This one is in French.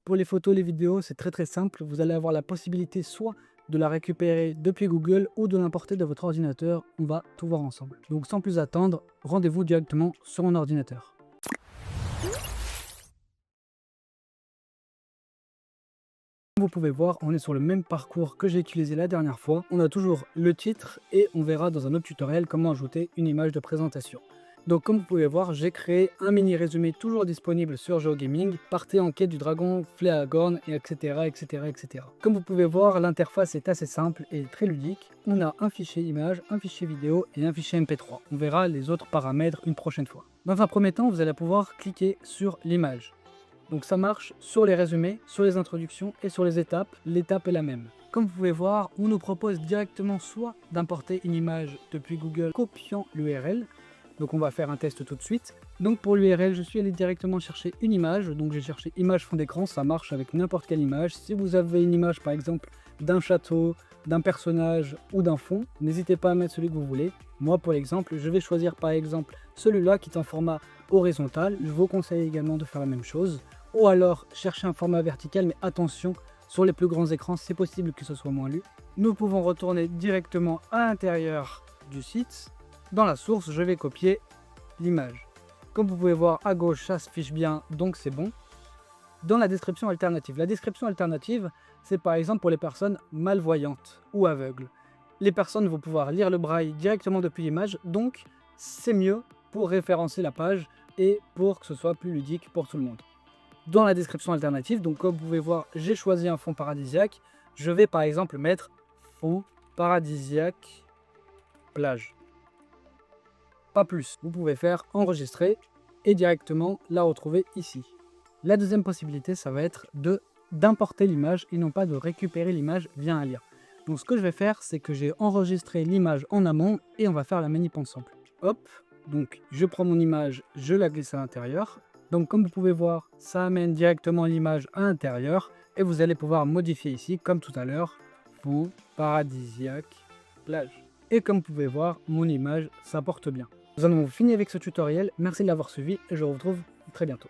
Pour les photos, les vidéos, c'est très simple. Vous allez avoir la possibilité soit de la récupérer depuis Google ou de l'importer de votre ordinateur. On va tout voir ensemble. Donc sans plus attendre, rendez-vous directement sur mon ordinateur. Comme vous pouvez voir, on est sur le même parcours que j'ai utilisé la dernière fois. On a toujours le titre et on verra dans un autre tutoriel comment ajouter une image de présentation. Donc comme vous pouvez voir, j'ai créé un mini résumé toujours disponible sur GeoGaming. Partez en quête du dragon Fléagorn, et etc. Comme vous pouvez voir, l'interface est assez simple et très ludique. On a un fichier image, un fichier vidéo et un fichier MP3. On verra les autres paramètres une prochaine fois. Dans un premier temps, vous allez pouvoir cliquer sur l'image. Donc ça marche sur les résumés, sur les introductions et sur les étapes. L'étape est la même. Comme vous pouvez voir, on nous propose directement soit d'importer une image depuis Google copiant l'URL. Donc on va faire un test tout de suite. Donc pour l'URL, je suis allé directement chercher une image. Donc j'ai cherché image fond d'écran, ça marche avec n'importe quelle image. Si vous avez une image par exemple d'un château, d'un personnage ou d'un fond, n'hésitez pas à mettre celui que vous voulez. Moi pour l'exemple, je vais choisir par exemple celui-là qui est en format horizontal. Je vous conseille également de faire la même chose. Ou alors chercher un format vertical, mais attention, sur les plus grands écrans, c'est possible que ce soit moins lu. Nous pouvons retourner directement à l'intérieur du site. Dans la source, je vais copier l'image. Comme vous pouvez voir à gauche, ça s'affiche bien, donc c'est bon. Dans la description alternative, c'est par exemple pour les personnes malvoyantes ou aveugles. Les personnes vont pouvoir lire le braille directement depuis l'image, donc c'est mieux pour référencer la page et pour que ce soit plus ludique pour tout le monde. Dans la description alternative, donc comme vous pouvez voir, j'ai choisi un fond paradisiaque. Je vais par exemple mettre fond paradisiaque plage. Pas plus. Vous pouvez faire enregistrer et directement la retrouver ici. La deuxième possibilité, ça va être d'importer l'image et non pas de récupérer l'image via un lien. Donc ce que je vais faire, c'est que j'ai enregistré l'image en amont et on va faire la manip ensemble. Hop, donc je prends mon image, je la glisse à l'intérieur. Donc comme vous pouvez voir, ça amène directement l'image à l'intérieur et vous allez pouvoir modifier ici, comme tout à l'heure, fond paradisiaque plage. Et comme vous pouvez voir, mon image, ça porte bien. Nous en avons fini avec ce tutoriel, merci de l'avoir suivi et je vous retrouve très bientôt.